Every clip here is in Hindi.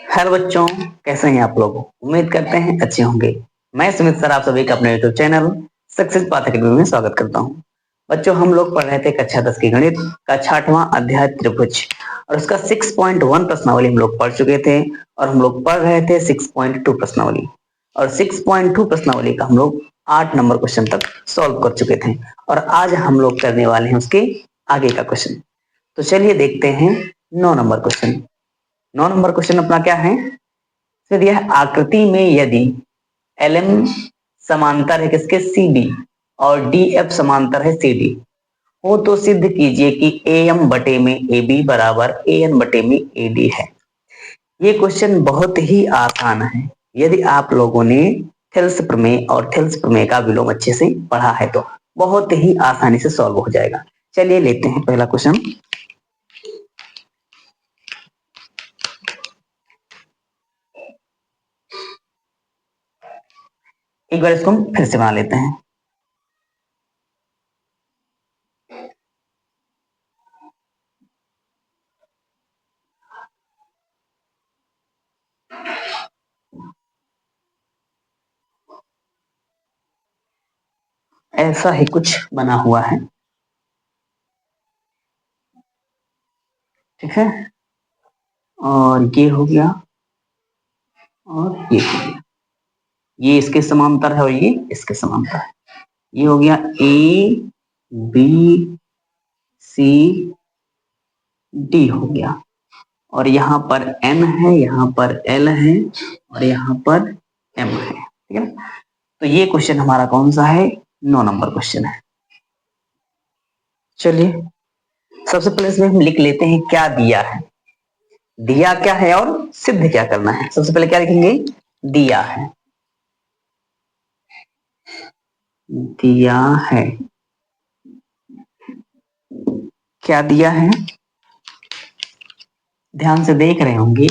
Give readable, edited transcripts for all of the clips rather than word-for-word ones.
हेलो बच्चों, कैसे हैं आप लोग। उम्मीद करते हैं अच्छे होंगे। मैं सुमित सर आप सभी का अपने YouTube channel success path academy में स्वागत करता हूं। बच्चों, हम लोग पढ़ रहे थे कक्षा 10 की गणित का 6वां अध्याय त्रिभुज और उसका 6.1 प्रश्नावली हम लोग पढ़ चुके थे और हम लोग पढ़ रहे थे 6.2 प्रश्नावली और 6.2 प्रश्नावली का हम लोग 8 नंबर क्वेश्चन तक सॉल्व कर चुके थे और आज हम लोग करने वाले हैं उसके आगे का क्वेश्चन। तो चलिए देखते हैं 9 नंबर क्वेश्चन। 9 नंबर क्वेश्चन अपना क्या है। फिर यह आकृति में यदि LM समांतर है किसके CD और DF समांतर है CD हो तो सिद्ध कीजिए कि AM बटे में AB बराबर AN बटे में AD है। ये क्वेश्चन बहुत ही आसान है। यदि आप लोगों ने थेल्स प्रमेय और थेल्स प्रमेय का विलोम अच्छे से पढ़ा है तो बहुत ही आसानी से सॉल्व हो जाएगा। चलिए लेते हैं पहला क्वेश्चन। एक बार इसको हम फिर से बना लेते हैं। ऐसा ही कुछ बना हुआ है, ठीक है। और ये हो गया और ये हो गया, ये इसके समांतर है और ये इसके समांतर है। ये हो गया ABCD हो गया और यहाँ पर N है, यहाँ पर L है और यहाँ पर M है, ठीक है ना। तो ये क्वेश्चन हमारा कौन सा है, 9 नंबर क्वेश्चन है। चलिए सबसे पहले इसमें हम लिख लेते हैं क्या दिया है, दिया क्या है और सिद्ध क्या करना है। सबसे पहले क्या लिखेंगे, दिया है, दिया है, क्या दिया है, ध्यान से देख रहे होंगे।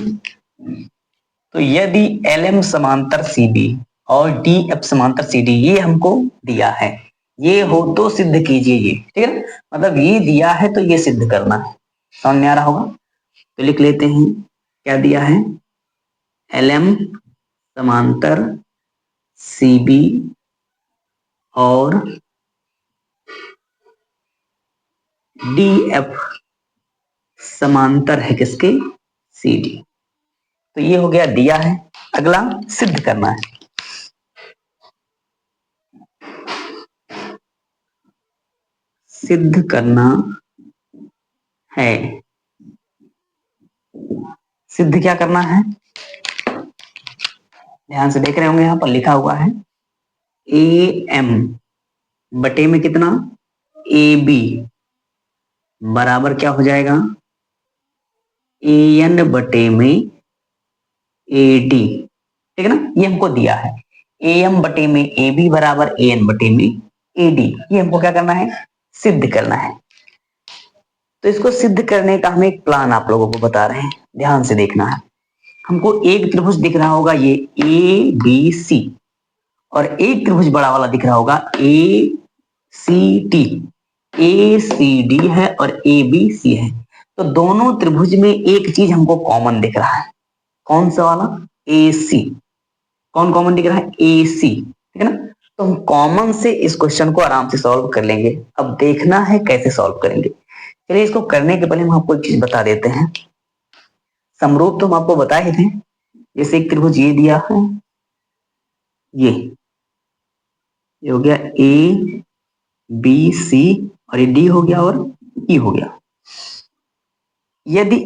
तो यदि LM समांतर CD और DF समांतर CD ये हमको दिया है, ये हो तो सिद्ध कीजिए ये, ठीक है। मतलब ये दिया है तो ये सिद्ध करना है। समझ में आ रहा होगा। तो लिख लेते हैं क्या दिया है, LM समांतर CB और DF समांतर है किसके, CD। तो ये हो गया दिया है। अगला सिद्ध करना है। सिद्ध करना है, सिद्ध क्या करना है, ध्यान से देख रहे होंगे, यहां पर लिखा हुआ है AM बटे में कितना, AB बराबर क्या हो जाएगा, AN बटे में AD, ठीक है ना। ये हमको दिया है AM बटे में AB बराबर AN बटे में AD। ये हमको क्या करना है, सिद्ध करना है। तो इसको सिद्ध करने का हम एक प्लान आप लोगों को बता रहे हैं, ध्यान से देखना है। हमको एक त्रिभुज दिख रहा होगा ये ABC और एक त्रिभुज बड़ा वाला दिख रहा होगा ACD। ACD है और ABC है। तो दोनों त्रिभुज में एक चीज हमको कॉमन दिख रहा है, कौन सा वाला, AC। कौन कॉमन दिख रहा है, AC, ठीक है ना। तो हम कॉमन से इस क्वेश्चन को आराम से सॉल्व कर लेंगे। अब देखना है कैसे सॉल्व करेंगे। चलिए इसको करने के पहले हम आपको एक चीज बता देते हैं। समरूप तो हम आपको बता ही थे। जैसे एक त्रिभुज ये दिया है, ये हो गया ABC और ये D हो गया और E हो गया। यदि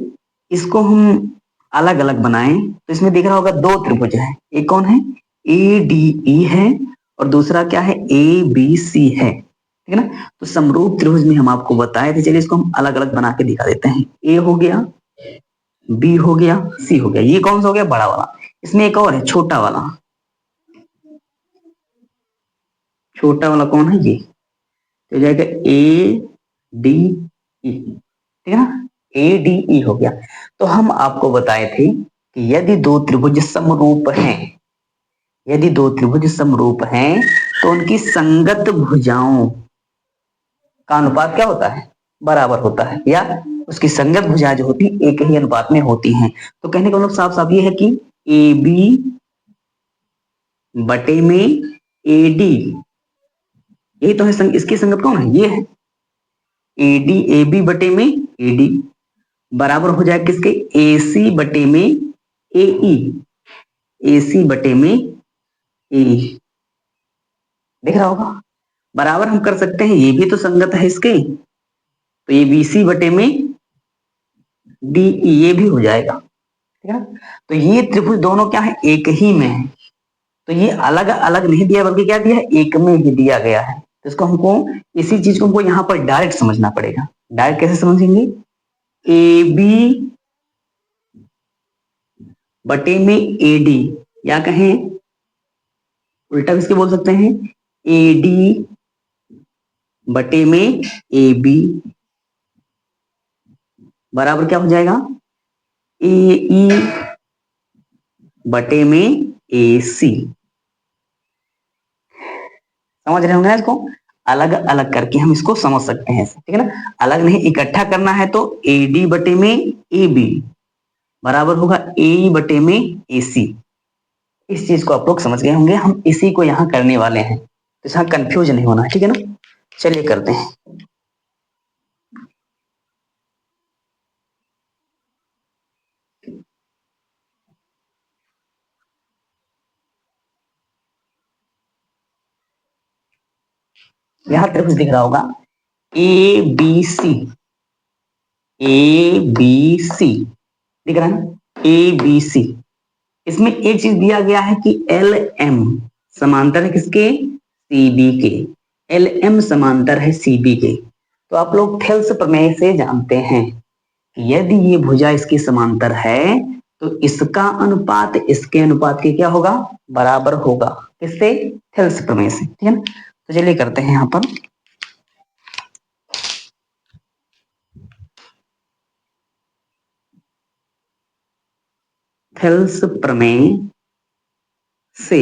इसको हम अलग अलग बनाएं तो इसमें दिख रहा होगा दो त्रिभुज है। एक कौन है, ADE है और दूसरा क्या है, ABC है, ठीक है ना। तो समरूप त्रिभुज में हम आपको बताए थे। चलिए इसको हम अलग अलग बना के दिखा देते हैं। A हो गया, B हो गया, C हो गया। ये कौन सा हो गया, बड़ा वाला। इसमें एक और है छोटा वाला, छोटा वाला कौन है, ये तो जाएगा ADE, ठीक है ना। ADE हो गया। तो हम आपको बताए थे कि यदि दो त्रिभुज समरूप हैं, यदि दो त्रिभुज समरूप हैं तो उनकी संगत भुजाओं का अनुपात क्या होता है, बराबर होता है या उसकी संगत भुजा जो होती है एक ही अनुपात में होती हैं। तो कहने का मतलब साफ साफ ये है कि ए बी बटे में ए डी, यही तो है इसकी संगत कौन है, ये है ए डी, ए बी बटे में ए डी बराबर हो जाए किसके, ए सी बटे में ए ई, ए सी बटे में ए, दिख रहा होगा। बराबर हम कर सकते हैं, ये भी तो संगत है इसके, तो ये बी सी बटे में डी ई, ये भी हो जाएगा, ठीक है। तो ये त्रिभुज दोनों क्या है, एक ही में है। तो ये अलग अलग नहीं दिया बल्कि क्या दिया है, एक में ही दिया गया है। तो इसको हमको, इसी चीज को हमको यहाँ पर डायरेक्ट समझना पड़ेगा। डायरेक्ट कैसे समझेंगे, ए बी बटे में ए डी, या कहें उल्टा किसके बोल सकते हैं, ए डी बटे में ए बी बराबर क्या हो जाएगा, ए ई बटे में ए सी। समझ रहे होंगे ना इसको, अलग अलग करके हम इसको समझ सकते हैं, ठीक है ना। अलग नहीं, इकट्ठा करना है तो ए डी बटे में ए बी बराबर होगा ए बटे में ए सी। इस चीज को आप लोग समझ गए होंगे, हम इसी को यहाँ करने वाले हैं, तो यहाँ कंफ्यूज नहीं होना, ठीक है ना। चलिए करते हैं। यहाँ त्रिभुज दिख रहा होगा ए बी सी, ए बी सी दिख रहा है ना, ए बी सी। इसमें एक चीज दिया गया है कि एल एम समांतर है किसके, सी बी के, एल एम समांतर है सी बी के। तो आप लोग थेल्स प्रमेय से जानते हैं कि यदि ये भुजा इसकी समांतर है तो इसका अनुपात इसके अनुपात के क्या होगा, बराबर होगा। किससे, थेल्स प्रमेय से, ठीक है ना। तो चलिए करते हैं यहाँ पर। थेल्स प्रमेय से,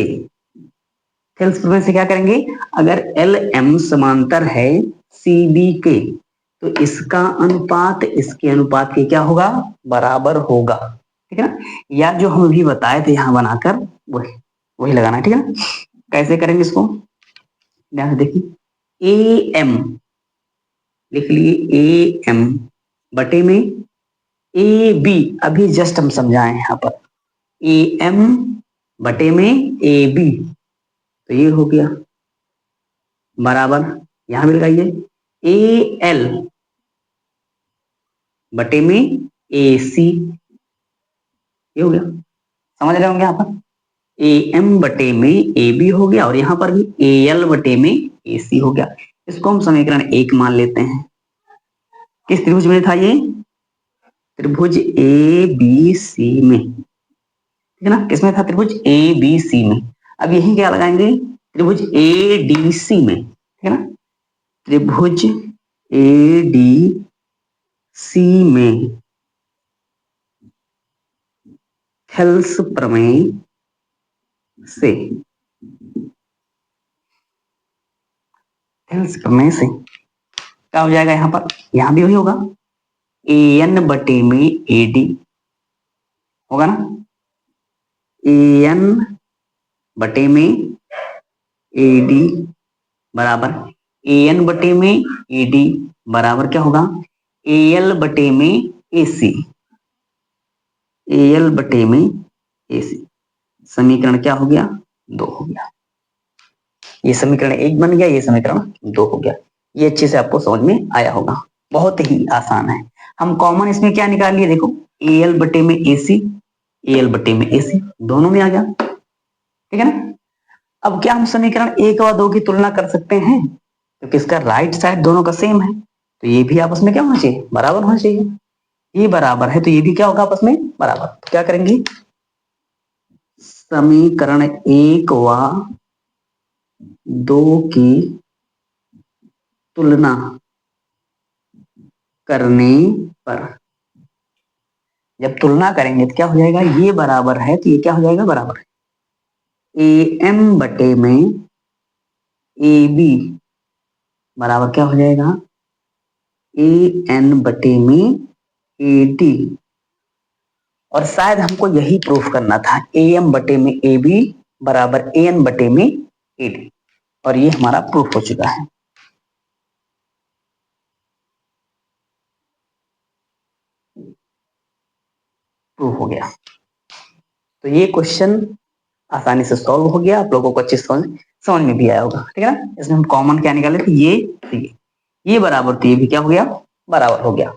थेल्स प्रमेय से क्या करेंगे, अगर एल एम समांतर है सी बी के तो इसका अनुपात इसके अनुपात के क्या होगा, बराबर होगा, ठीक है ना। या जो हम अभी बताए थे यहाँ बनाकर वही वही लगाना है, ठीक है ना। कैसे करेंगे इसको, ध्यान से देखिए, ए एम लिख लिए, ए एम बटे में ए बी, अभी जस्ट हम समझाएं यहाँ पर, ए एम बटे में ए बी, तो ये हो गया बराबर, यहां भी लगाइए ए एल बटे में ए सी, ये हो गया। समझ रहे होंगे यहाँ पर, ए एम बटे में ए बी हो गया और यहाँ पर भी ए एल बटे में ए सी हो गया। इसको हम समीकरण 1 मान लेते हैं। किस त्रिभुज में था ये, त्रिभुज ए बी सी में, ठीक है ना। किसमें था, त्रिभुज ए बी सी में। अब यही क्या लगाएंगे, त्रिभुज ए डी सी में, ठीक है ना। त्रिभुज ए डी सी में थेल्स प्रमेय से, थेल्स प्रमेय से क्या हो जाएगा, यहां पर यहां भी वही होगा, ए एन बटे में ए डी होगा ना, ए एन बटे में ए डी बराबर ए एन बटे में ए डी बराबर क्या होगा, ए एल बटे में ए सी, ए एल बटे में ए सी। समीकरण क्या हो गया, 2 हो गया। ये समीकरण 1 बन गया, ये समीकरण 2 हो गया। ये अच्छे से आपको समझ में आया होगा, बहुत ही आसान है। हम कॉमन इसमें क्या निकाल लिए, देखो ए एल बटे में ए सी, ए एल बटे में ए सी दोनों में आ गया, ठीक है ना। अब क्या हम समीकरण 1 और 2 की तुलना कर सकते हैं, क्योंकि इसका राइट साइड दोनों का सेम है, तो ये भी आपस में क्या होना चाहिए, बराबर होना चाहिए। ये बराबर है तो ये भी क्या होगा, आपस में बराबर। तो क्या करेंगे, समीकरण 1 व 2 की तुलना करने पर, जब तुलना करेंगे तो क्या हो जाएगा, ये बराबर है तो ये क्या हो जाएगा, बराबर है। ए एम बटे में ए बी बराबर क्या हो जाएगा, ए एन बटे में AD, और शायद हमको यही प्रूफ करना था, AM बटे में AB बराबर AN बटे में AD, और ये हमारा प्रूफ हो चुका है। प्रूफ हो गया। तो ये क्वेश्चन आसानी से सॉल्व हो गया, आप लोगों को अच्छे समझ में भी आया होगा, ठीक है ना। इसमें हम कॉमन क्या निकाले थे, ये बराबर, तो ये भी क्या हो गया, बराबर हो गया।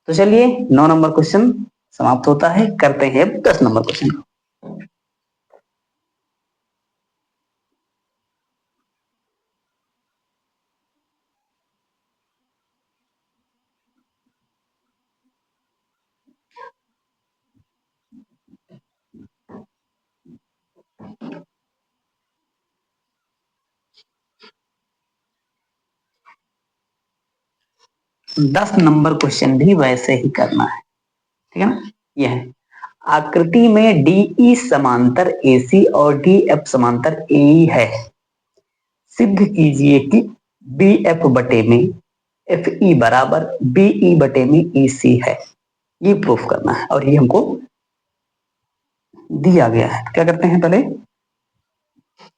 तो चलिए 9 नंबर क्वेश्चन समाप्त होता है, करते हैं 10 नंबर क्वेश्चन। 10 नंबर क्वेश्चन भी वैसे ही करना है, ठीक है ना। यह है, आकृति में DE समांतर AC और DF समांतर AE है, सिद्ध कीजिए कि BF बटे में FE बराबर BE बटे में EC है। ये प्रूफ करना है, और ये हमको दिया गया है। क्या करते हैं, पहले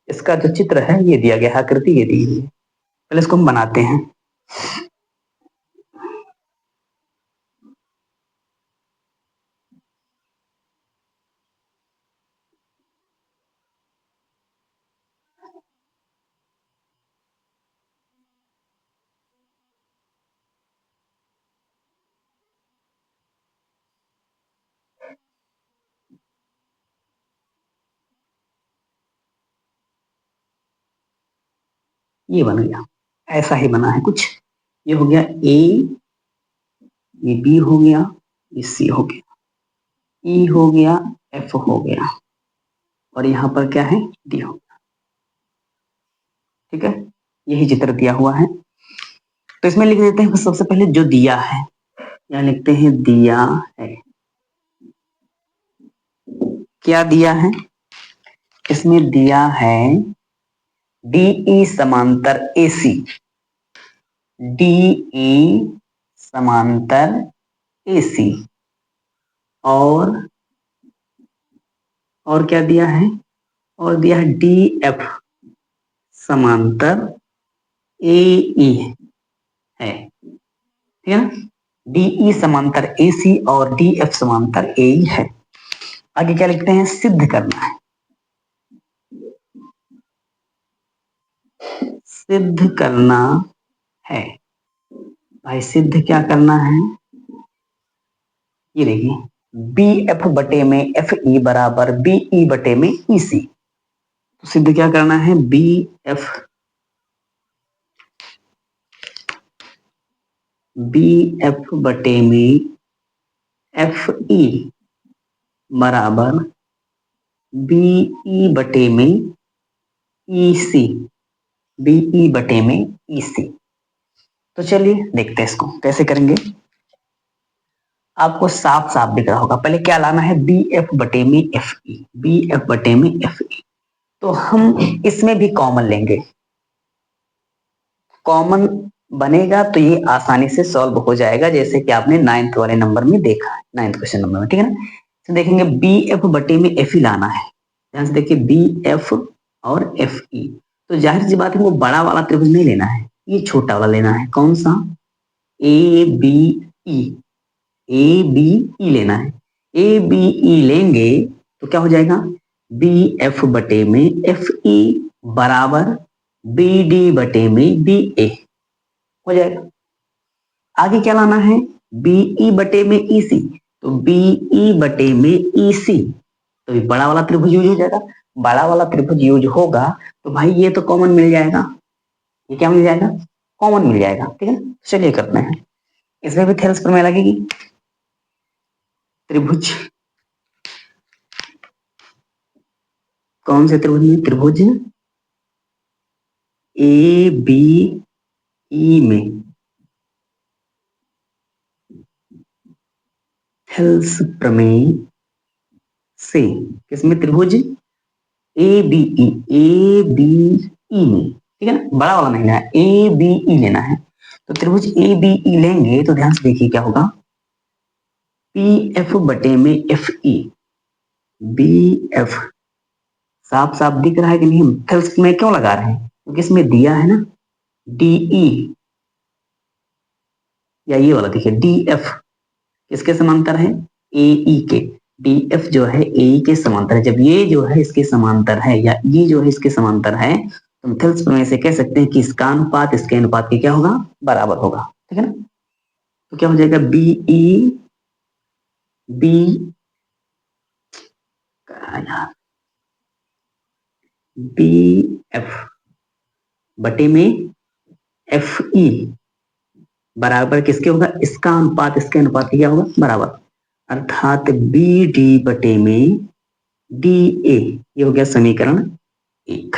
इसका जो चित्र है ये दिया गया है, आकृति ये दी गई है, पहले इसको हम बनाते हैं। ये बन गया, ऐसा ही बना है कुछ। ये हो गया A, ये B हो गया, ये C हो गया, E हो गया, F हो गया, और यहाँ पर क्या है, D हो गया, ठीक है। यही चित्र दिया हुआ है। तो इसमें लिख देते हैं सबसे पहले जो दिया है, यहाँ लिखते हैं दिया है। क्या दिया है, इसमें दिया है DE समांतर AC, DE समांतर AC, और क्या दिया है, और दिया है DF समांतर AE है, ठीक है ना। DE समांतर AC और DF समांतर AE है। आगे क्या लिखते हैं, सिद्ध करना है। सिद्ध करना है, भाई सिद्ध क्या करना है, ये देखिए BF बटे में FE बराबर BE बटे में EC। तो सिद्ध क्या करना है, BF बटे में FE बराबर BE बटे में EC, BE बटे में EC। तो चलिए देखते हैं इसको कैसे करेंगे। आपको साफ साफ दिख रहा होगा, पहले क्या लाना है, BF बटे में FE, BF बटे में FE। तो हम इसमें भी कॉमन लेंगे, कॉमन बनेगा तो ये आसानी से सॉल्व हो जाएगा, जैसे कि आपने 9th वाले नंबर में देखा है, 9th क्वेश्चन नंबर में, ठीक है ना। तो देखेंगे BF बटे में FE लाना है, ध्यान से देखिए BF और FE। तो जाहिर सी बात है वो बड़ा वाला त्रिभुज नहीं लेना है, ये छोटा वाला लेना है। कौन सा, ABE, ABE लेना है। ABE लेंगे तो क्या हो जाएगा, BF बटे में FE बराबर BD बटे में BA हो जाएगा। आगे क्या लाना है, BE बटे में EC, तो BE बटे में EC, तो ये बड़ा वाला त्रिभुज यूज हो जाएगा। बड़ा वाला त्रिभुज यूज होगा तो भाई ये तो कॉमन मिल जाएगा, ये क्या मिल जाएगा, कॉमन मिल जाएगा, ठीक है ना। चलिए करते हैं, इसमें भी थेल्स प्रमेय लगेगी। त्रिभुज, कौन से त्रिभुज में, त्रिभुज ABE में थेल्स प्रमेय से, किसमें, त्रिभुज ABE, ABE में, ठीक है ना, बड़ा वाला नहीं लेना है, ABE लेना है। तो त्रिभुज ABE लेंगे तो ध्यान से देखिए क्या होगा, पी एफ बटे में एफ ई, बी एफ साफ साफ दिख रहा है कि नहीं? थेल्स में क्यों लगा रहे हैं? क्योंकि इसमें दिया है ना डीई, या ये वाला देखिए डी एफ किसके समांतर है? एई के। डी एफ जो है एई के समांतर है। जब ये जो है इसके समांतर है या ये जो है इसके समांतर है तो हम थेल्स प्रमेय से कह सकते हैं कि इसका अनुपात इसके अनुपात के क्या होगा? बराबर होगा। ठीक है ना? तो क्या हो जाएगा? बीई बी बी एफ बटे में एफ ई बराबर किसके होगा? इसका अनुपात इसके अनुपात क्या होगा? बराबर। अर्थात बी डी बटे में डी ए, ये हो गया समीकरण 1।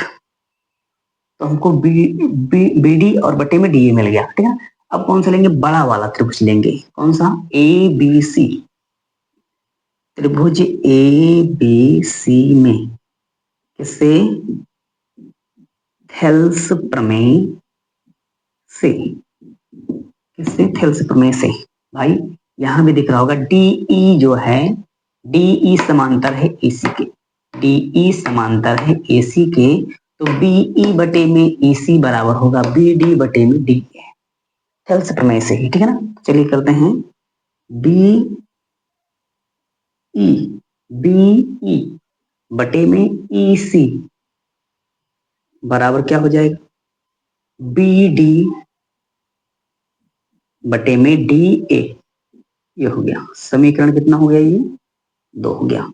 तो हमको बी डी और बटे में डी ए मिल गया। ठीक है। अब कौन सा लेंगे? बड़ा वाला त्रिभुज लेंगे। कौन सा? A B C. त्रिभुज ए बी सी में किससे? थेल्स प्रमेय से। किससे? थेल्स प्रमेय से। भाई यहां भी दिख रहा होगा डीई जो है, डीई समांतर है एसी के। डीई समांतर है एसी के, तो बीई बटे में ईसी बराबर होगा बीडी बटे में डी। थेल्स प्रमेय से ही। ठीक है ना? चलिए करते हैं। बी ई, बीई बटे में ईसी बराबर क्या हो जाएगा? बी डी बटे में डी ए। ये हो गया समीकरण कितना हो गया? ये 2 हो गया।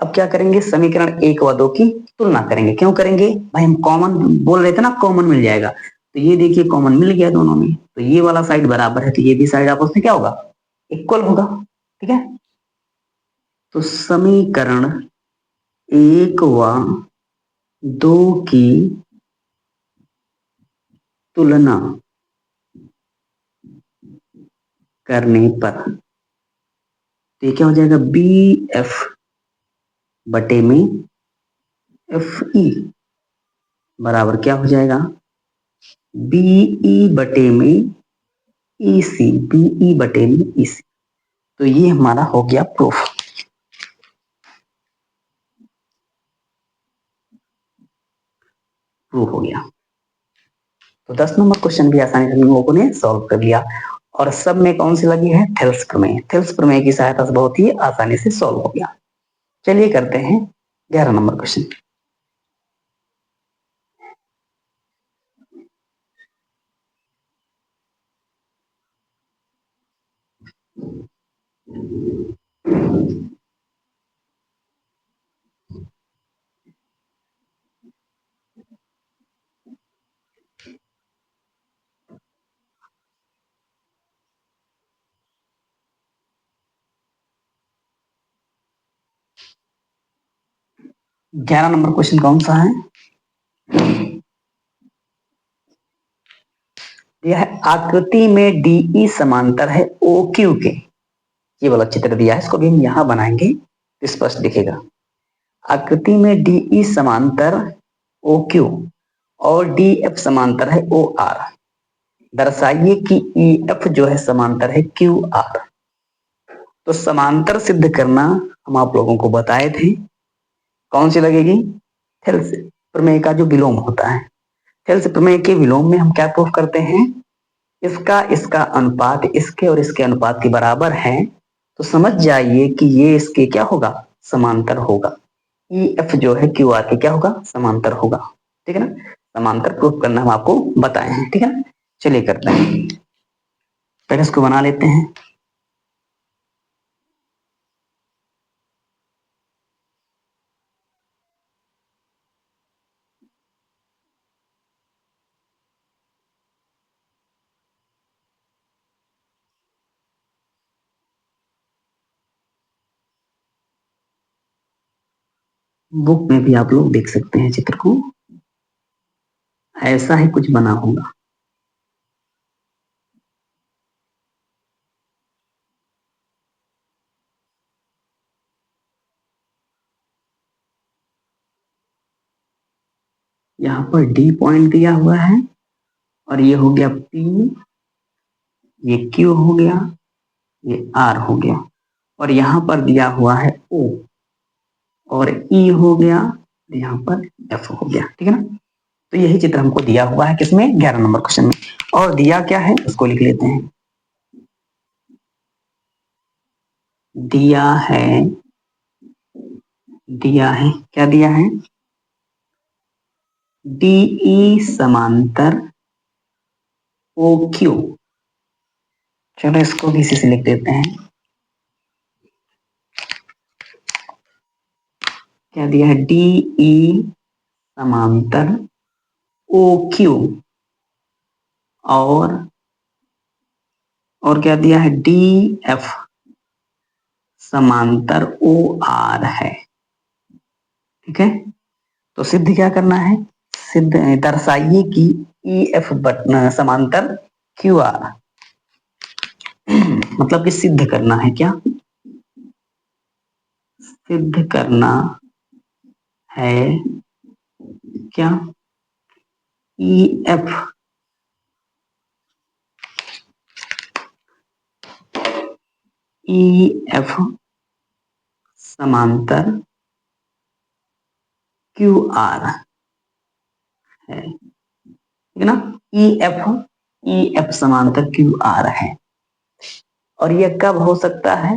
अब क्या करेंगे? समीकरण 1 व 2 की तुलना करेंगे। क्यों करेंगे भाई? हम कॉमन बोल रहे थे ना, कॉमन मिल जाएगा। तो ये देखिए कॉमन मिल गया दोनों में, तो ये वाला साइड बराबर है तो ये भी साइड आपस में क्या होगा? इक्वल होगा। ठीक है? तो समीकरण 1 व 2 की तुलना करने पर तो ये क्या हो जाएगा? बी एफ बटे में एफ ई बराबर क्या हो जाएगा? बीई बटे में ईसी, बीई बटे में ईसी। तो ये हमारा हो गया प्रूफ। प्रूफ हो गया। तो 10 नंबर क्वेश्चन भी आसानी से हम लोगों ने सॉल्व कर लिया। और सब में कौन सी लगी है? थेल्स प्रमेय। थेल्स प्रमेय की सहायता से बहुत ही आसानी से सॉल्व हो गया। चलिए करते हैं 11 नंबर क्वेश्चन। ग्यारह नंबर क्वेश्चन कौन सा है? यह आकृति में डीई समांतर है ओ क्यू के। ये वाला चित्र दिया है, इसको भी हम यहां बनाएंगे, स्पष्ट दिखेगा। आकृति में डीई समांतर ओ क्यू और डी एफ समांतर है ओ आर। दर्शाइए कि ई एफ जो है समांतर है क्यू आर। तो समांतर सिद्ध करना हम आप लोगों को बताए थे। कौन सी लगेगी? थेल्स प्रमेय का जो विलोम होता है। थेल्स प्रमेय के विलोम में हम क्या प्रूफ करते हैं? इसका इसका अनुपात इसके और इसके अनुपात के बराबर है, तो समझ जाइए कि ये इसके क्या होगा? समांतर होगा। ई एफ जो है क्यू आर के क्या होगा? समांतर होगा। ठीक है ना? समांतर प्रूफ करना हम आपको बताए हैं। ठीक है ना? चलिए करते हैं। पहले इसको बना लेते हैं। बुक में भी आप लोग देख सकते हैं चित्र को, ऐसा ही कुछ बना होगा। यहाँ पर डी पॉइंट दिया हुआ है और ये हो गया पी, ये क्यू हो गया, ये आर हो गया। और यहां पर दिया हुआ है ओ और ई हो गया, यहाँ पर एफ हो गया। ठीक है ना। तो यही चित्र हमको दिया हुआ है किसमें, 11 नंबर क्वेश्चन में। और दिया क्या है उसको लिख लेते हैं। दिया है, दिया है, क्या दिया है, डीई समांतर ओ क्यू। चलो इसको भी इसी से लिख देते हैं। क्या दिया है, डीई समांतर ओ क्यू और क्या दिया है, डी एफ समांतर ओ आर है। ठीक है। तो सिद्ध क्या करना है, सिद्ध दर्शाइए कि ई एफ समांतर क्यू आर, मतलब कि सिद्ध करना है, क्या सिद्ध करना है, क्या ई एफ समांतर क्यू आर है। ठीक है ना। ई एफ समांतर क्यू आर है। और यह कब हो सकता है,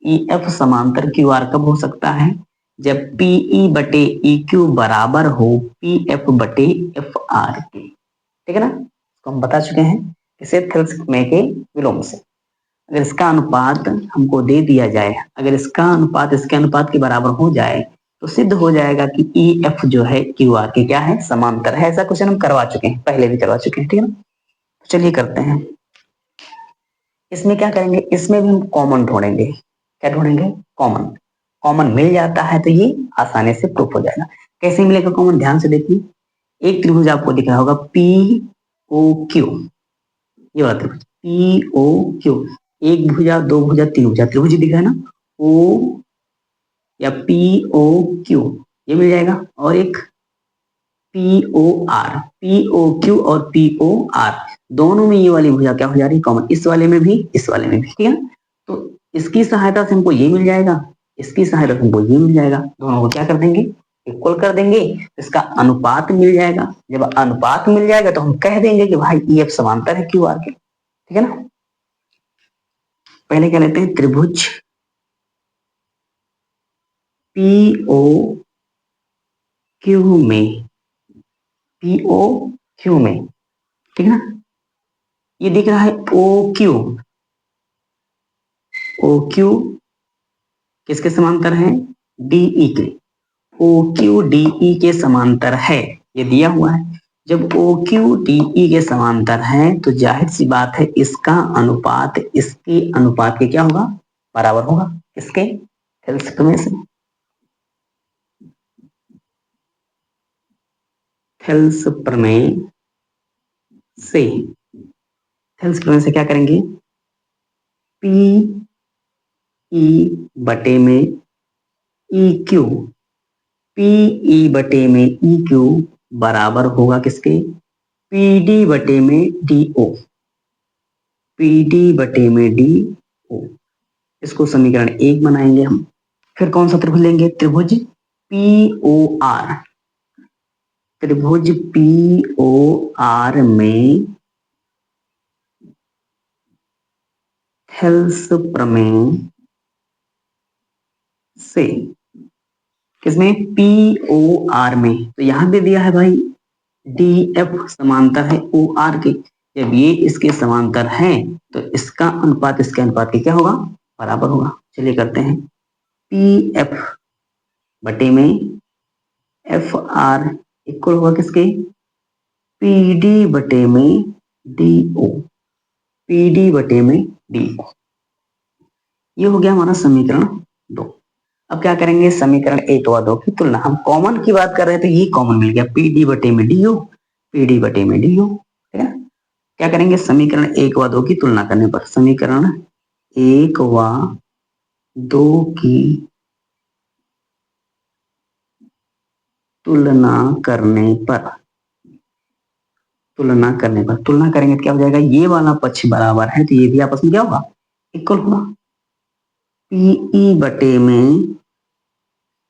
ई एफ समांतर क्यू आर कब हो सकता है, जब पीई बटे ई क्यू बराबर हो पी एफ बटे एफ आर के। ठीक है ना। तो हम बता चुके हैं इसे थेल्स में के विलोम से। अगर इसका अनुपात हमको दे दिया जाए, अगर इसका अनुपात इसके अनुपात के बराबर हो जाए तो सिद्ध हो जाएगा कि ई एफ जो है क्यू आर के क्या है, समांतर है। ऐसा क्वेश्चन हम करवा चुके हैं, पहले भी करवा चुके हैं। ठीक है ना। तो चलिए करते हैं। इसमें क्या करेंगे, इसमें भी हम कॉमन ढूंढेंगे। क्या ढूंढेंगे, कॉमन। कॉमन मिल जाता है तो ये आसानी से प्रूफ हो जाएगा। कैसे मिलेगा कॉमन, ध्यान से देखिए। एक त्रिभुज आपको दिख रहा होगा पी ओ क्यू, ये वाला त्रिभुज पी ओ क्यू। एक भुजा, दो भुजा, तीन भुजा, त्रिभुज दिख रहा है ना, ओ या पी ओ क्यू, ये मिल जाएगा। और एक P O R, P O Q और पी ओ आर, दोनों में ये वाली भुजा क्या हो जा रही है, कॉमन। इस वाले में भी, इस वाले में भी। ठीक है। तो इसकी सहायता से हमको ये मिल जाएगा, इसकी सहायता से हमको ये मिल जाएगा। दोनों को क्या कर देंगे, इक्वल कर देंगे। इसका अनुपात मिल जाएगा। जब अनुपात मिल जाएगा तो हम कह देंगे कि भाई ई एफ समांतर है क्यू आर के। ठीक है ना। पहले क्या लेते हैं, त्रिभुज पी ओ क्यू में, पी ओ क्यू में। ठीक है ना। ये दिख रहा है ओ क्यू, ओ क्यू किसके समांतर है, डीई के। ओ क्यू डीई के समांतर है, ये दिया हुआ है। जब ओ क्यू डीई के समांतर है तो जाहिर सी बात है इसका अनुपात इसके अनुपात के क्या होगा, बराबर होगा। किसके, थेल्स प्रमेय से। थेल्स प्रमेय से, थेल्स प्रमेय से क्या करेंगे, पी ई बटे में ई क्यू, पीई बटे में ई क्यू बराबर होगा किसके, पीडी बटे में डी ओ, पीडी बटे में डी ओ। इसको समीकरण 1 बनाएंगे हम। फिर कौन सा त्रिभुज लेंगे, त्रिभुज पी ओ आर, त्रिभुज पी ओ आर में थेल्स प्रमेय से, किसमें, पी ओ आर में। तो यहां भी दिया है भाई डी एफ समांतर है ओ आर के। जब ये इसके समांतर है तो इसका अनुपात इसके अनुपात के क्या होगा, बराबर होगा। चलिए करते हैं। पी एफ बटे में एफ आर इक्वल होगा किसके, पी डी बटे में डी ओ, पी डी बटे में डी ओ। ये हो गया हमारा समीकरण 2। अब क्या करेंगे, समीकरण 1 व 2 की तुलना। हम कॉमन की बात कर रहे थे, ये कॉमन मिल गया, पी डी बटे में डी ओ, पी डी बटे में डी ओ। ठीक है। क्या करेंगे, समीकरण 1 व 2 की तुलना करने पर, समीकरण 1 व 2 की तुलना करने पर, तुलना करने पर, तुलना करेंगे तो क्या हो जाएगा, ये वाला पक्ष बराबर है तो ये भी आपस में क्या होगा, इक्वल होगा। पीई बटे में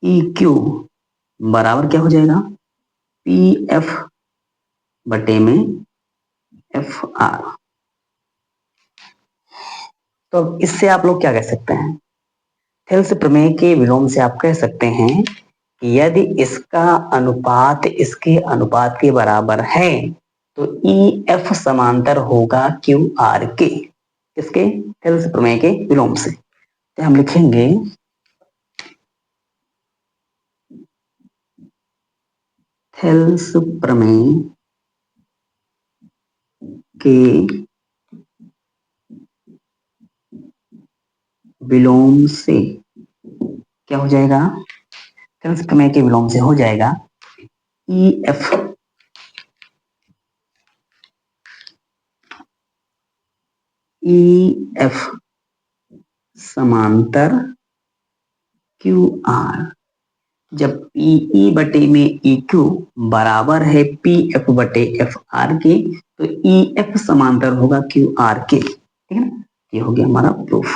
ई क्यू बराबर क्या हो जाएगा, पी एफ बटे में एफ आर। तो इससे आप लोग क्या कह सकते हैं, थेल्स प्रमेय के विलोम से आप कह सकते हैं कि यदि इसका अनुपात इसके अनुपात के बराबर है तो ई एफ समांतर होगा क्यू आर के, इसके थेल्स प्रमेय के विलोम से। तो हम लिखेंगे थेल्स प्रमेय के विलोम से क्या हो जाएगा, थेल्स प्रमेय के विलोम से हो जाएगा ई एफ समांतर क्यू आर। जब पीई बटे में ई क्यू बराबर है पी एफ बटे एफ आर के, तो ई एफ समांतर होगा क्यू आर के, ठीक है ना। ये हो गया हमारा प्रूफ।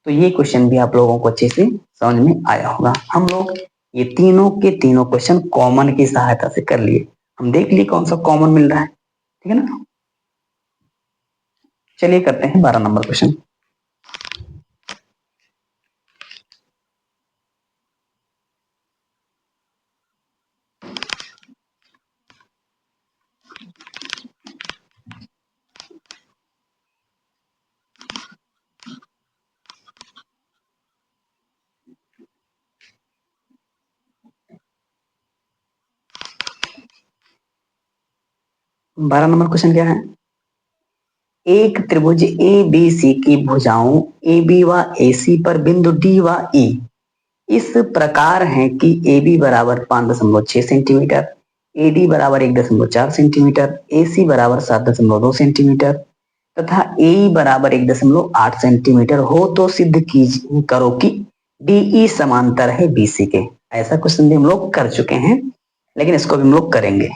तो ये क्वेश्चन भी आप लोगों को अच्छे से समझ में आया होगा। हम लोग ये तीनों के तीनों क्वेश्चन कॉमन की सहायता से कर लिए, हम देख लिए कौन सा कॉमन मिल रहा है, ठीक है ना। चलिए करते हैं 12 नंबर क्वेश्चन। बारह नंबर क्वेश्चन क्या है, एक त्रिभुज ए बी सी की भुजाओं ए बी व ए सी पर बिंदु डी व ई इस प्रकार है कि ए बी बराबर 5.6 सेंटीमीटर, ए डी बराबर 1.4 सेंटीमीटर, ए सी बराबर 7.2 सेंटीमीटर तथा ए बराबर 1.8 सेंटीमीटर हो तो सिद्ध करो कि डी ई समांतर है बी सी के। ऐसा क्वेश्चन भी हम लोग कर चुके हैं, लेकिन इसको भी हम लोग करेंगे।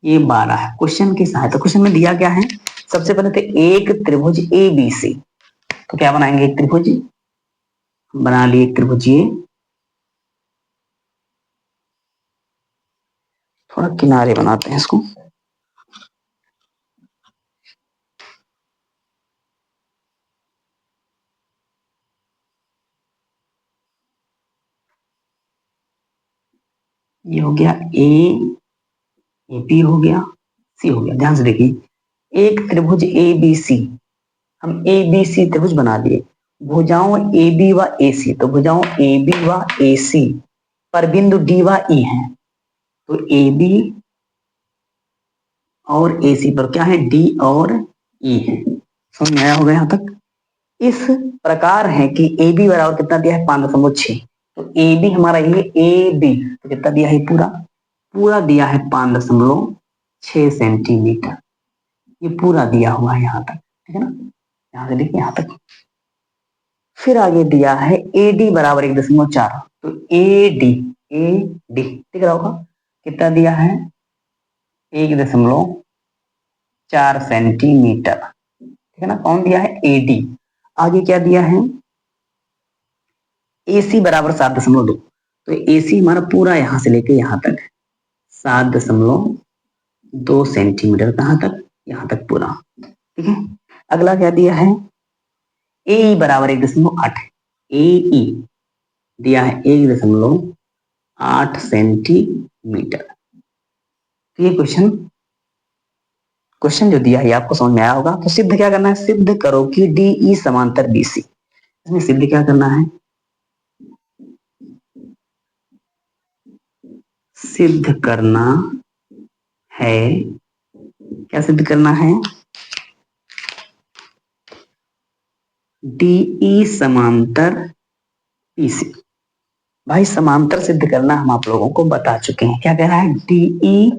ये 12 है क्वेश्चन की सहायता। क्वेश्चन में दिया क्या है, सबसे पहले तो एक त्रिभुज ए बी सी, तो क्या बनाएंगे, एक त्रिभुज बना लिए, एक त्रिभुज ये, थोड़ा किनारे बनाते हैं इसको, ये हो गया ए बी हो गया, सी हो गया। ध्यान से देखिए, एक त्रिभुज ए बी सी, हम ए बी सी त्रिभुज बना दिए, भुजाओं ए बी व ए सी, तो भुजाओं ए बी व ए सी पर बिंदु डी व ई है, तो ए बी और ए सी पर क्या है, डी और ई है। समझ में आया होगा यहाँ तक। इस प्रकार है कि ए बी बराबर कितना दिया है, 5.6, तो ए बी हमारा ये ए बी तो कितना दिया है, पूरा पूरा दिया है 5.6 सेंटीमीटर, ये पूरा दिया हुआ है यहाँ तक, ठीक है ना। यहाँ से देखिए यहाँ तक। फिर आगे दिया है ए डी बराबर 1.4, तो ए डी दिख रहा होगा कितना दिया है, 1.4 सेंटीमीटर, ठीक है ना। कौन दिया है, ए डी। आगे क्या दिया है, ए सी बराबर 7.2, तो ए सी हमारा पूरा यहां से लेके यहां तक 7.2 सेंटीमीटर, कहां तक, यहां तक पूरा, ठीक है। अगला क्या दिया है, ए बराबर 1.8, ए दिया है 1.8 सेंटीमीटर। तो ये क्वेश्चन जो दिया है आपको समझ में आया होगा। तो सिद्ध क्या करना है, सिद्ध करो कि डी ई समांतर बी सी। इसमें सिद्ध क्या करना है, सिद्ध करना है, क्या सिद्ध करना है, डी ई समांतर बी सी। भाई समांतर सिद्ध करना हम आप लोगों को बता चुके हैं, क्या कह रहा है, डी ई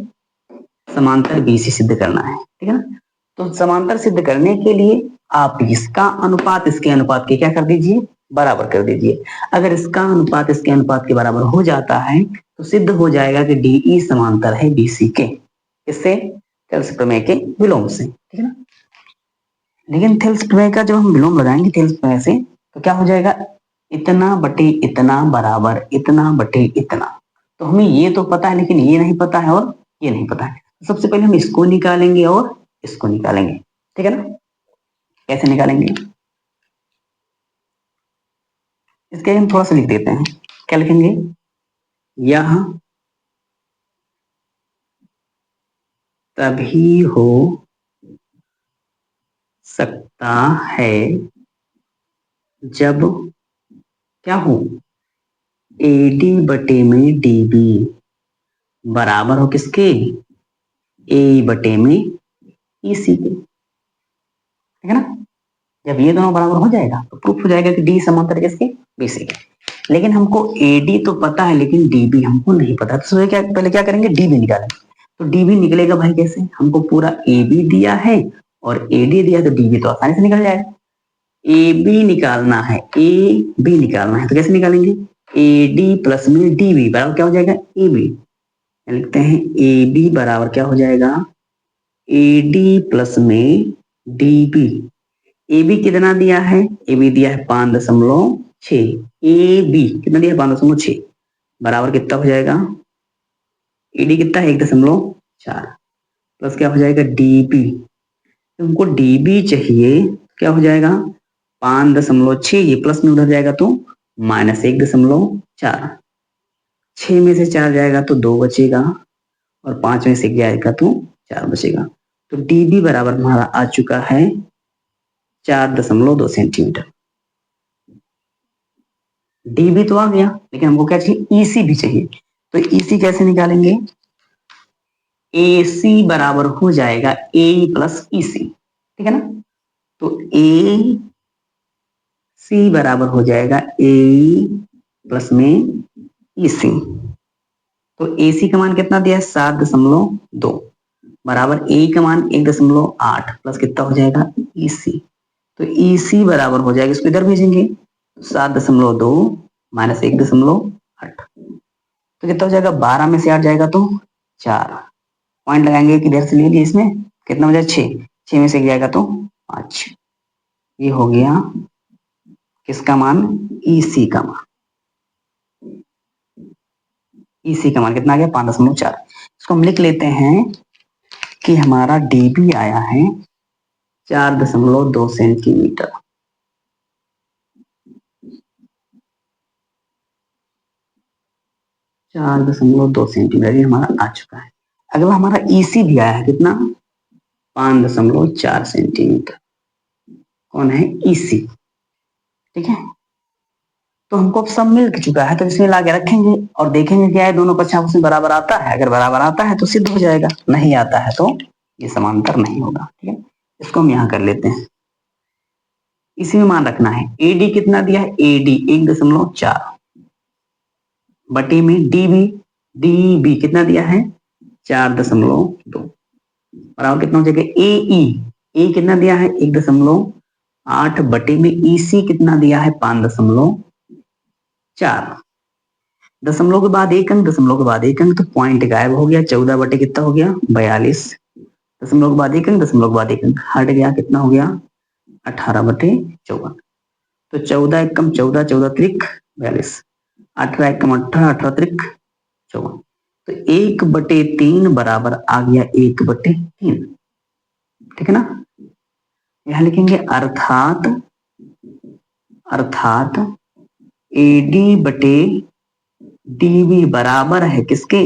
समांतर बी सी सिद्ध करना है, ठीक है ना। तो समांतर सिद्ध करने के लिए आप इसका अनुपात इसके अनुपात के क्या कर दीजिए, बराबर कर दीजिए। अगर इसका अनुपात इसके अनुपात के बराबर हो जाता है तो सिद्ध हो जाएगा कि डी ई समांतर है बी सी के। किससे? थेल्स प्रमेय के विलोम से, ठीक है ना। लेकिन थेल्स प्रमेय का जब हम विलोम लगाएंगे थेल्स प्रमेय से तो क्या हो जाएगा? इतना बटे इतना बराबर इतना बटे इतना। तो हमें ये तो पता है लेकिन ये नहीं पता है और ये नहीं पता है। सबसे पहले हम इसको निकालेंगे और इसको निकालेंगे, ठीक है ना। कैसे निकालेंगे? इसके हम थोड़ा सा लिख देते हैं। क्या लिखेंगे? यह तभी हो सकता है जब क्या हो? एडी बटे में डीबी बराबर हो किसके? ए बटे में ईसी के, ठीक है ना। जब ये दोनों बराबर हो जाएगा तो प्रूफ हो जाएगा कि डी समांतर किसके? बीसी के। लेकिन हमको एडी तो पता है लेकिन डीबी हमको नहीं पता, तो क्या पहले क्या करेंगे? डीबी निकालेंगे। तो डीबी निकलेगा भाई कैसे? हमको पूरा ए बी दिया है और एडी दिया है तो डीबी तो आसानी से निकल जाएगा। ए बी निकालना है, ए बी निकालना है तो कैसे निकालेंगे? ए डी प्लस में डी बी बराबर क्या हो जाएगा? A B. लिखते हैं ए बी बराबर क्या हो जाएगा? ए डी प्लस में डी बी। ए बी कितना दिया है? ए बी दिया है 5.6। ए बी कितना दिया है? 5.6 बराबर कितना हो जाएगा? ए डी कितना है? 1.4 प्लस क्या हो जाएगा? D B. तुमको डी बी चाहिए क्या हो जाएगा? 5.6, ये प्लस में उधर जाएगा तो -1.4। 6 में से 4 जाएगा तो 2 बचेगा और 5 में से जाएगा तो 4 बचेगा। तो डीबी बराबर हमारा आ चुका है 4.2 सेंटीमीटर। डीबी तो आ गया लेकिन हमको क्या चाहिए? ईसी भी चाहिए। तो ईसी कैसे निकालेंगे? एसी बराबर हो जाएगा ए प्लस ईसी, ठीक है ना। तो ए सी बराबर हो जाएगा ए प्लस में ईसी। तो एसी का मान कितना दिया है? 7.2 बराबर ए का मान 1.8 प्लस कितना हो जाएगा? ईसी। तो ईसी बराबर हो जाएगा, इसको इधर भेजेंगे 7.2 माइनस 1.8 तो कितना हो जाएगा? 12 में से 8 जाएगा तो 4 पॉइंट लगाएंगे किधर से ले लिए, इसमें कितना हो जाएगा? 6 में से जाएगा तो 5। ये हो गया किसका मान? ईसी का मान। ईसी का मान कितना आ गया? 5.4। इसको हम लिख लेते हैं कि हमारा डीबी आया है 4.2 सेंटीमीटर। चार दशमलव दो सेंटीमीटर ये हमारा आ चुका है। अगला हमारा ईसी भी आया है कितना? 5.4 सेंटीमीटर। कौन है? ईसी, ठीक है। तो हमको सब मिल चुका है तो इसमें लाके रखेंगे और देखेंगे क्या है दोनों पक्ष आपस में बराबर आता है। अगर बराबर आता है तो सिद्ध हो जाएगा, नहीं आता है तो ये समांतर नहीं होगा, ठीक है। इसको हम यहाँ कर लेते हैं। इसी में मान रखना है एडी कितना दिया है? एडी 1.4 बटे में डीबी, डीबी कितना दिया है? 4.2 बराबर कितना हो जाएगा? ए ए कितना दिया है? 1.8 बटे में ईसी कितना दिया है? 5.4। दशमलव के बाद एक अंक, दशमलव के बाद एक अंक तो पॉइंट गायब हो गया। 14 बटे कितना हो गया? 42। दशमलव के बाद एक अंक, दशमलव के बाद एक अंक हट गया, कितना हो गया? 18 बटे 54। तो 14 एकम 14, 14 त्रिक 42, 18 एकम 18, 18 त्रिक 54। तो 1/3 बराबर आ गया 1/3, ठीक है ना। यहां लिखेंगे अर्थात एडी बटे डीबी बराबर है किसके?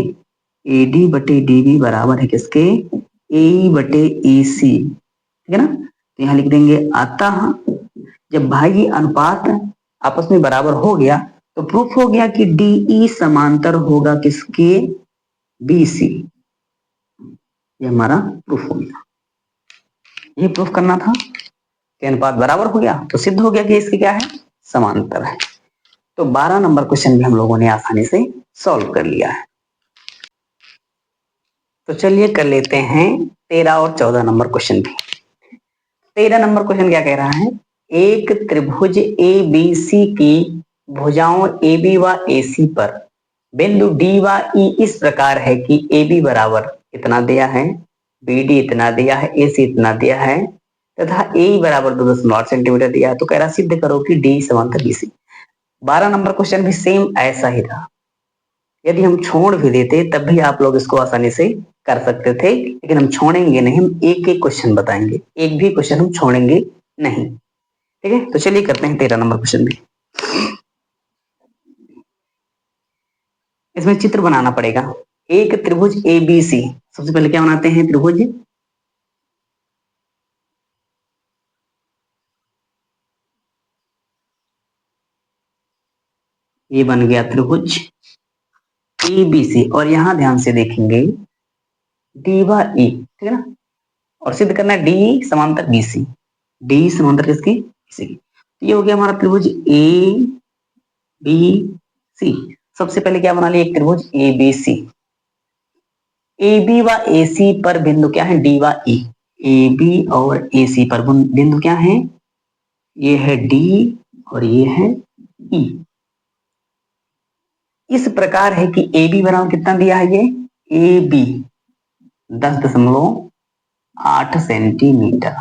एडी बटे डीबी बराबर है किसके? ए बटे ईसी, ठीक है ना। तो यहां लिख देंगे अतः जब भाई अनुपात आपस में बराबर हो गया तो प्रूफ हो गया कि डीई समांतर होगा किसके? बीसी। ये हमारा प्रूफ हो गया। ये प्रूफ करना था कि अनुपात बराबर हो गया तो सिद्ध हो गया कि इसके क्या है? समांतर है। तो 12 नंबर क्वेश्चन भी हम लोगों ने आसानी से सॉल्व कर लिया है। तो चलिए कर लेते हैं 13 और 14 नंबर क्वेश्चन भी। 13 नंबर क्वेश्चन क्या कह रहा है? एक त्रिभुज ए बी सी की भुजाओं ए बी व ए सी पर बिंदु डी व ई इस प्रकार है कि ए बी बराबर इतना दिया है, BD इतना दिया है, AC इतना दिया है तथा AE बराबर 2.8 सेंटीमीटर दिया है। तो कह रहा सिद्ध करो कि D समांतर BC। 12 नंबर क्वेश्चन भी सेम ऐसा ही था। यदि हम छोड़ भी देते तब भी आप लोग इसको आसानी से कर सकते थे, लेकिन हम छोड़ेंगे नहीं, हम एक एक क्वेश्चन बताएंगे, एक भी क्वेश्चन हम छोड़ेंगे नहीं। ठीक है, तो चलिए करते हैं 13 नंबर क्वेश्चन भी। इसमें चित्र बनाना पड़ेगा। एक त्रिभुज ABC, सबसे पहले क्या बनाते हैं, त्रिभुज ये बन गया त्रिभुज ABC, और यहां ध्यान से देखेंगे D व E, ठीक है ना, और सिद्ध करना है D समांतर BC। D समांतर किसकी, BC की। तो ये हो गया हमारा त्रिभुज ABC। सबसे पहले क्या बना लिया, एक त्रिभुज ABC। AB व AC पर बिंदु क्या है, D व E। AB और AC पर बिंदु क्या है, ये है D और ये है E। इस प्रकार है कि AB बराबर कितना दिया है, ये AB 10.8 सेंटीमीटर।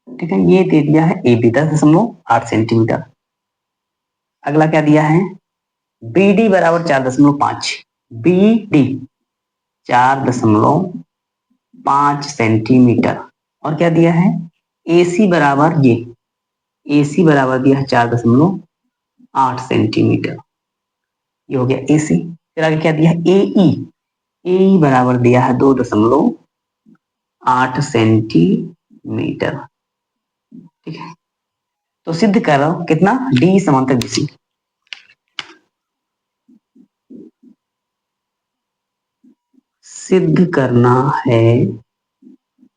ठीक है, ये दे दिया है AB 10.8 सेंटीमीटर। अगला क्या दिया है, BD बराबर 4.5, BD 4.5 सेंटीमीटर। और क्या दिया है, AC बराबर ये, AC बराबर दिया है 4.8 सेंटीमीटर। ये हो गया AC। फिर आगे क्या दिया है, AE, AE बराबर दिया है 2.8 सेंटीमीटर। ठीक है, तो सिद्ध करो कितना, D समांतर BC। सिद्ध करना है,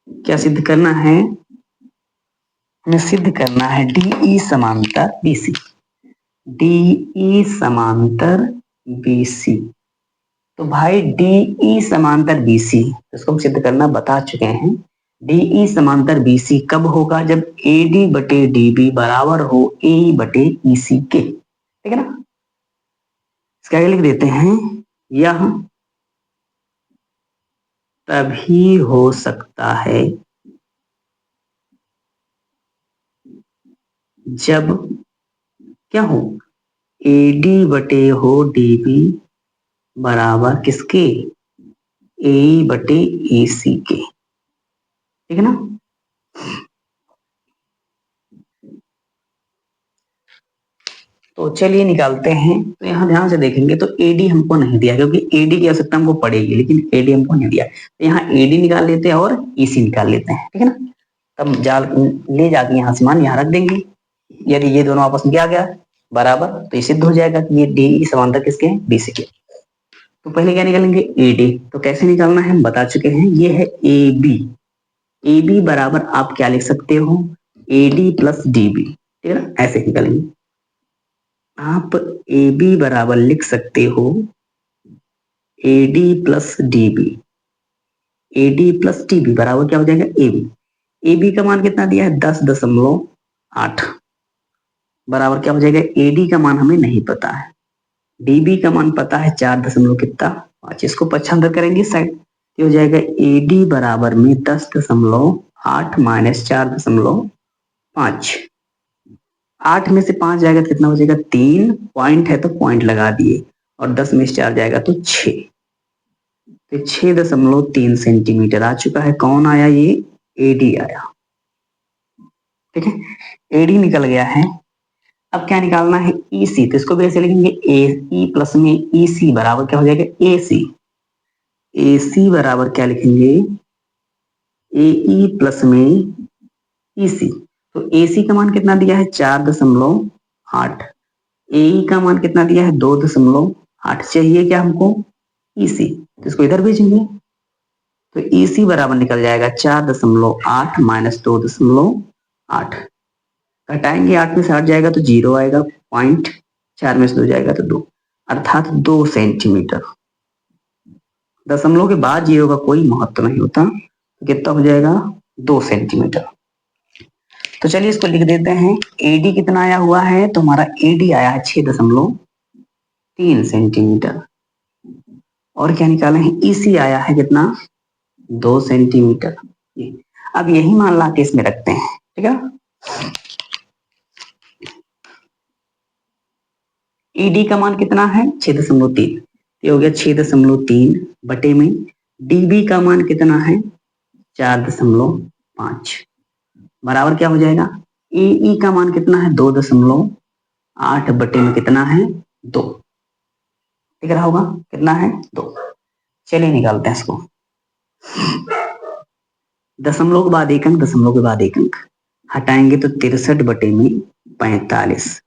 क्या सिद्ध करना है, हमें सिद्ध करना है DE समांतर BC। DE समांतर BC। तो भाई DE समांतर BC, इसको हम सिद्ध करना बता चुके हैं। DE समांतर BC कब होगा, जब AD बटे DB बराबर हो AE बटे EC के। ठीक है ना, इसका आगे लिख देते हैं, यह तभी हो सकता है जब क्या हो, AD बटे हो DB बराबर किसके, AE बटे EC के। ठीक है ना, तो चलिए निकालते हैं। तो यहाँ ध्यान से देखेंगे तो AD हमको नहीं दिया, क्योंकि AD की आवश्यकता हमको पड़ेगी, लेकिन AD हमको नहीं दिया। तो यहाँ AD निकाल लेते हैं और EC निकाल लेते हैं। ठीक है ना, तब जाल ले जाके यहाँ से मान यहाँ रख देंगे। यदि ये दोनों आपस में क्या गया बराबर, तो ये सिद्ध हो जाएगा कि ये DE समांतर किसके हैं, BC के। तो पहले क्या निकालेंगे, AD। तो कैसे निकालना है हम बता चुके हैं, ये है AB। AB बराबर आप क्या लिख सकते हो, AD प्लस DB। ठीक है ना, ऐसे निकालेंगे। आप AB बराबर लिख सकते हो AD plus DB। AD plus DB बराबर क्या हो जाएगा, AB। AB का मान कितना दिया है, 10.8 बराबर क्या हो जाएगा, AD का मान हमें नहीं पता है, DB का मान पता है 4 दशमलव कितना 5। इसको पक्षांतर करेंगे साइड, हो जाएगा AD बराबर में 10.8 माइनस 4.5। 8 में से 5 जाएगा तो कितना हो जाएगा, 3 पॉइंट है तो पॉइंट लगा दिए, और 10 में से 4 जाएगा तो 6। तो 6.3 सेंटीमीटर आ चुका है। कौन आया, ये AD आया। ठीक है, AD निकल गया है। अब क्या निकालना है, EC। तो इसको भी ऐसे लिखेंगे, AE प्लस में EC बराबर क्या हो जाएगा, AC। AC बराबर क्या लिखेंगे, AE प्लस में EC। तो AC का मान कितना दिया है, 4.8। AE का मान कितना दिया है, 2.8। चाहिए क्या हमको, EC। तो इसको इधर भेजेंगे, तो EC बराबर निकल जाएगा 4.8 माइनस 2.8। घटाएंगे, 8 में से 8 जाएगा तो 0 आएगा, पॉइंट 4 में से 2 जाएगा तो 2, अर्थात 2 सेंटीमीटर। दशमलव के बाद 0 का कोई महत्व नहीं होता। तो कितना हो जाएगा, 2 सेंटीमीटर। तो चलिए इसको लिख देते हैं। AD कितना आया हुआ है, तो हमारा AD आया है 6.3 सेंटीमीटर। और क्या निकाले हैं, ईसी आया है कितना, 2 सेंटीमीटर। अब यही मान ला के इसमें रखते हैं, ठीक है। ईडी का मान कितना है, 6.3, ये हो गया 6.3 बटे में डीबी का मान कितना है, 4.5 बराबर क्या हो जाएगा, ई का मान कितना है, 2.8 बटे में कितना है, 2। दिख रहा होगा कितना है, 2। चलिए निकालते हैं इसको। दशमलव के बाद एक अंक, दशमलव के बाद एक अंक हटाएंगे तो 63 बटे में 45।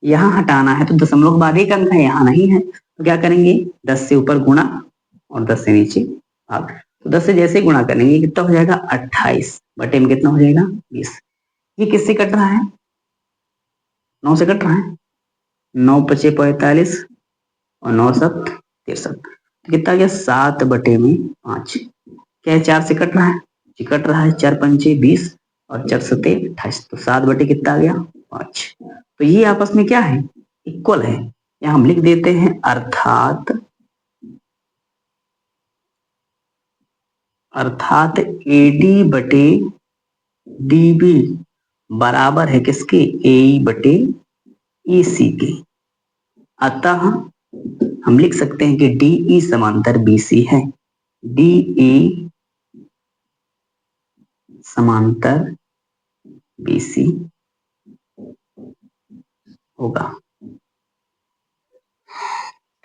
यहाँ हटाना है तो दशमलव के बाद एक अंक है, यहाँ नहीं है, तो क्या करेंगे, 10 से ऊपर गुणा और 10 से नीचे भाग। तो 10 से जैसे गुणा करेंगे कितना हो जाएगा, 28 बटे में कितना हो जाएगा, 20। ये किससे कट रहा है, 9 से कट रहा है, 9 पचे 45 और 9 7 63, तो कितना आ गया, 7 बटे में 5। क्या है, 4 से कट रहा है, जी कट रहा है, 4 पंचे 20 और 4 सते 28, तो 7 बटे कितना आ गया, 5। तो ये आपस में क्या है, इक्वल है। यहाँ हम लिख देते हैं अर्थात एडी बटे डीबी बराबर है किसके, ए बटे ई सी के। अतः हम लिख सकते हैं कि डीई समांतर बीसी है, डीई समांतर बीसी होगा,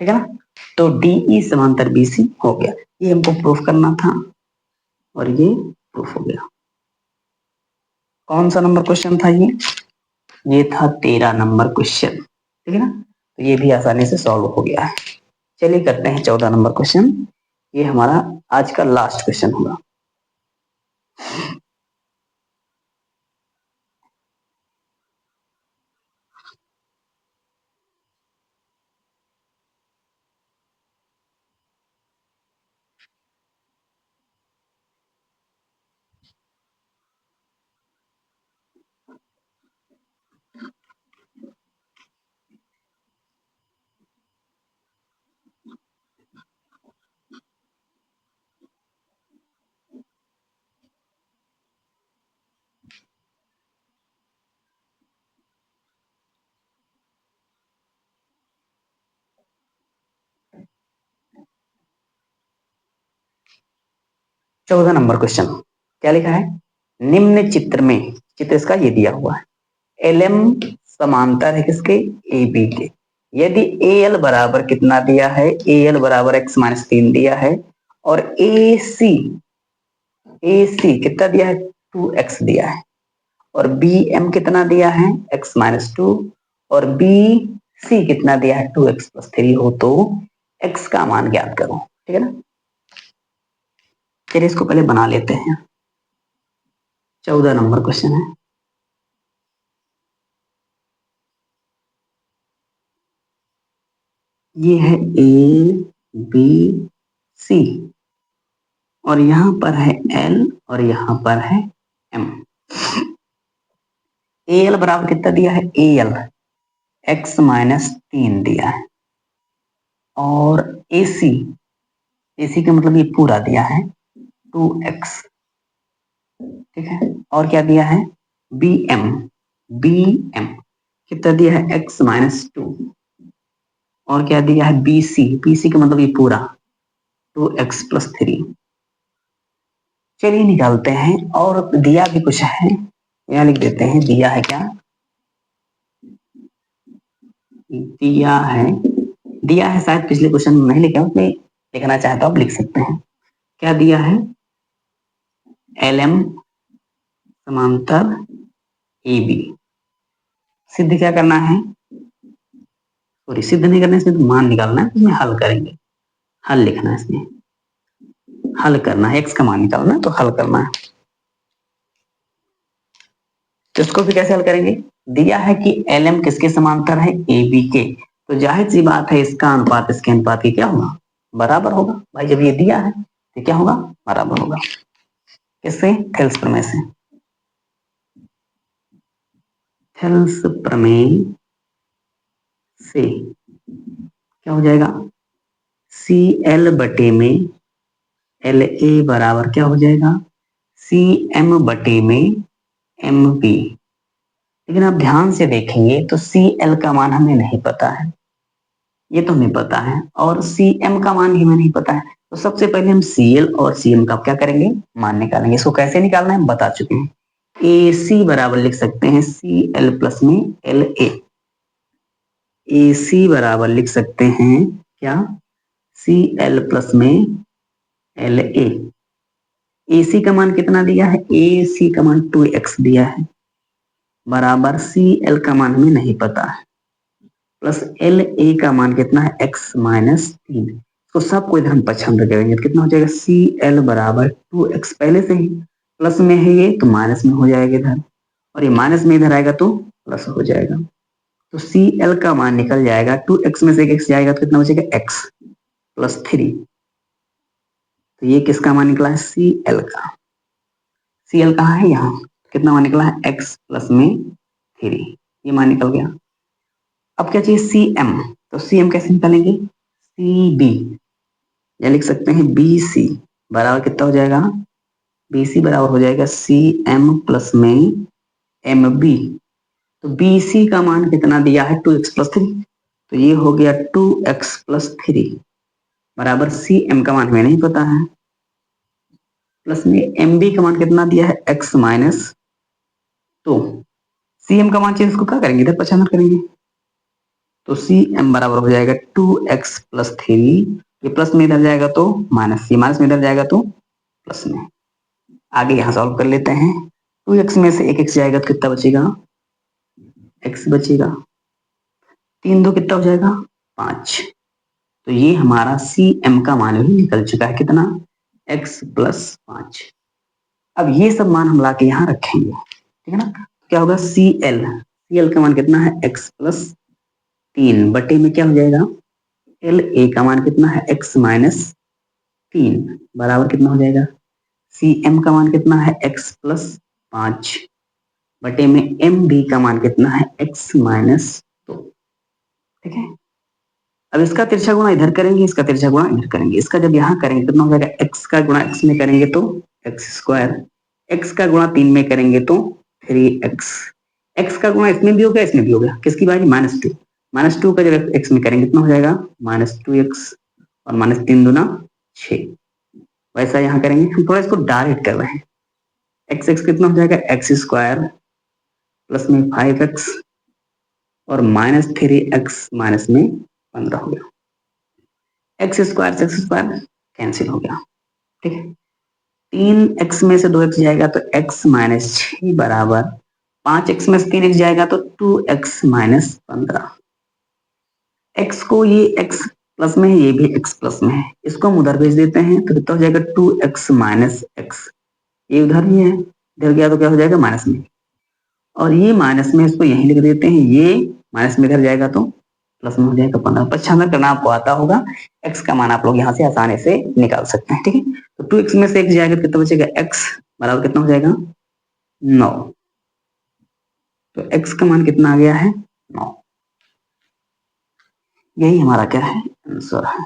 ठीक है ना। तो डीई समांतर बीसी हो गया, ये हमको प्रूफ करना था और ये प्रूफ हो गया। कौन सा नंबर क्वेश्चन था ये था 13 नंबर क्वेश्चन, ठीक है ना। तो ये भी आसानी से सॉल्व हो गया है। चलिए करते हैं 14 नंबर क्वेश्चन, ये हमारा आज का लास्ट क्वेश्चन होगा। चौदह नंबर क्वेश्चन क्या लिखा है, निम्न चित्र में, चित्र इसका ये दिया हुआ है, एल एम समांतर है किसके, ए बी के। यदि ए एल बराबर कितना दिया है, ए एल बराबर x-3 दिया है, और ए सी कितना दिया है, 2x दिया है, और बी एम कितना दिया है, x-2, और बी सी कितना दिया है, 2x+3 हो तो x का मान ज्ञात करो, ठीक है ना। चलिए इसको पहले बना लेते हैं। 14 नंबर क्वेश्चन है, ये है ए बी सी और यहां पर है एल और यहां पर है एम। ए एल बराबर कितना दिया है, ए एल x-3 दिया है, और ए सी का मतलब ये पूरा दिया है 2x, ठीक है। और क्या दिया है, बी एम कितना दिया है, x-2, और क्या दिया है, बी सी का मतलब ये पूरा 2x+3। चलिए निकालते हैं, और दिया भी कुछ है, यहाँ लिख देते हैं, दिया है क्या, दिया है शायद पिछले क्वेश्चन में नहीं लिखा, उसमें लिखना चाहे तो आप लिख सकते हैं। क्या दिया है, एल एम समांतर ए बी। सिद्ध क्या करना है, सॉरी सिद्ध नहीं करना है, इसमें तो मान निकालना है, इसमें हल करेंगे, हल लिखना है, इसमें हल करना है, एक्स का मान निकालना है तो हल करना है। तो इसको भी कैसे हल करेंगे, दिया है कि एल एम किसके समांतर है, ए बी के, तो जाहिर सी बात है इसका अनुपात इसके अनुपात की क्या होगा, बराबर होगा। भाई जब ये दिया है तो क्या होगा, बराबर होगा। किससे, थेल्स प्रमेय से, थेल्स प्रमेय से क्या हो जाएगा, सी एल बटे में एल ए बराबर क्या हो जाएगा, सी एम बटे में एम बी। लेकिन आप ध्यान से देखेंगे तो सी एल का मान हमें नहीं पता है, ये तो हमें पता है, और सी एम का मान भी हमें नहीं पता है। तो सबसे पहले हम सी एल और सी एम का क्या करेंगे, मान निकालेंगे। इसको कैसे निकालना है हम बता चुके हैं। ए सी बराबर लिख सकते हैं सी एल प्लस में एल ए सी बराबर लिख सकते हैं क्या, सी एल प्लस में एल ए सी का मान कितना दिया है, ए सी का मान 2x दिया है, बराबर सी एल का मान हमें नहीं पता है, प्लस एल ए का मान कितना है, x माइनस 3। तो सबको इधर हम पक्षांतर करेंगे तो कितना हो जाएगा, सी एल बराबर 2x, पहले से ही प्लस में है ये तो माइनस में हो जाएगा इधर, और ये माइनस में इधर आएगा तो प्लस हो जाएगा। तो सी एल का मान निकल जाएगा, 2x में से एक x जाएगा तो कितना बचेगा, x प्लस 3। तो ये किसका मान निकला है, सी एल का। सी एल कहाँ है, यहाँ। कितना मान निकला है, x प्लस में 3, ये मान निकल गया। अब क्या चाहिए, सी एम। तो सी एम कैसे निकालेंगे, सी बी, या लिख सकते हैं बी सी बराबर कितना हो जाएगा, बी सी बराबर हो जाएगा सी एम प्लस में एम बी। तो बी सी का मान कितना दिया है, 2x प्लस 3, तो ये हो गया 2x प्लस 3 बराबर सी एम का मान हमें नहीं पता है, प्लस में एम बी का मान कितना दिया है, x माइनस 2। सी एम का मान चाहिए, इसको क्या करेंगे, इधर पक्षांतर करेंगे। तो सी एम बराबर हो जाएगा 2x प्लस 3, ये प्लस में इधर जाएगा तो माइनस, ये माइनस में इधर जाएगा तो प्लस में। आगे यहाँ सॉल्व कर लेते हैं। 2x में से एक x जाएगा तो कितना बचेगा, x बचेगा, 3 दो कितना हो जाएगा, 5। तो ये हमारा सी एम का मान भी निकल चुका है, कितना, x प्लस 5। अब ये सब मान हम ला के यहाँ रखेंगे, ठीक है ना। क्या होगा, सी एल का मान कितना है, x प्लस 3 बटे में क्या हो जाएगा, एल ए का मान कितना है, x माइनस 3 बराबर कितना हो जाएगा, सी एम का मान कितना है, x प्लस 5 बटे में एम बी का मान कितना है, x माइनस 2। ठीक है। अब इसका तिरछा गुणा इधर करेंगे, इसका तिरछा गुणा इधर करेंगे। इसका जब यहाँ करेंगे कितना हो जाएगा, x का गुणा x में करेंगे तो x स्क्वायर, x का गुणा 3 में करेंगे तो 3x, x का गुणा इसमें भी हो गया इसमें भी हो गया, किसकी बारी, -2। -2 का जब x में करेंगे कितना हो जाएगा, -2x, और -3 दूना 6। वैसा यहाँ करेंगे, हम थोड़ा इसको डायरेक्ट कर रहे हैं। x कितना हो जाएगा, x स्क्वायर प्लस में 5x और -3x माइनस में 15 हो गया। x स्क्वायर से x स्क्वायर कैंसिल हो गया, ठीक है। 3x में से 2x जाएगा तो x माइनस 6 बराबर 5x में से 3x जाएगा तो 2x माइनस 15। x को ये x प्लस में है, ये भी x प्लस में है, इसको हम उधर भेज देते हैं तो कितना हो जाएगा, 2x माइनस x। ये उधर ही है, इधर गया तो क्या हो जाएगा, माइनस में, और ये माइनस में इसको यहीं लिख देते हैं, ये माइनस में इधर जाएगा तो प्लस में हो जाएगा 15। पक्षांतर करना आपको आता होगा, x का मान आप लोग यहाँ से आसानी से निकाल सकते हैं, ठीक है। तो 2x में से x जाएगा तो कितना बचेगा, x बराबर कितना हो जाएगा, 9। तो x का मान कितना आ गया है, 9। यही हमारा क्या है, आंसर है।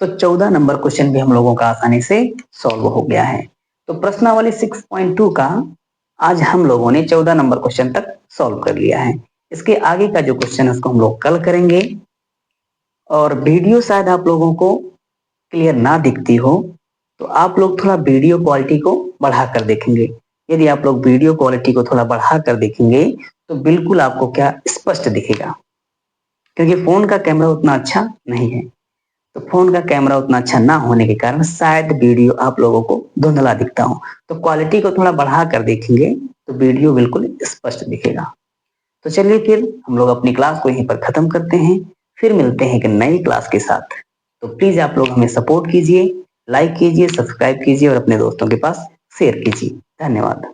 तो 14 नंबर क्वेश्चन भी हम लोगों का आसानी से सॉल्व हो गया है। तो प्रश्नावली 6.2 का आज हम लोगों ने 14 नंबर क्वेश्चन तक सॉल्व कर लिया है। इसके आगे का जो क्वेश्चन है उसको हम लोग कल करेंगे। और वीडियो शायद आप लोगों को क्लियर ना दिखती हो तो आप लोग थोड़ा वीडियो क्वालिटी को बढ़ा कर देखेंगे। यदि आप लोग वीडियो क्वालिटी को थोड़ा बढ़ा कर देखेंगे तो बिल्कुल आपको क्या स्पष्ट दिखेगा, क्योंकि फोन का कैमरा उतना अच्छा नहीं है। तो फोन का कैमरा उतना अच्छा ना होने के कारण शायद वीडियो आप लोगों को धुंधला दिखता हो। तो क्वालिटी को थोड़ा बढ़ा कर देखेंगे तो वीडियो बिल्कुल स्पष्ट दिखेगा। तो चलिए फिर हम लोग अपनी क्लास को यहीं पर खत्म करते हैं, फिर मिलते हैं एक नई क्लास के साथ। तो प्लीज आप लोग हमें सपोर्ट कीजिए, लाइक कीजिए, सब्सक्राइब कीजिए और अपने दोस्तों के पास शेयर कीजिए। धन्यवाद।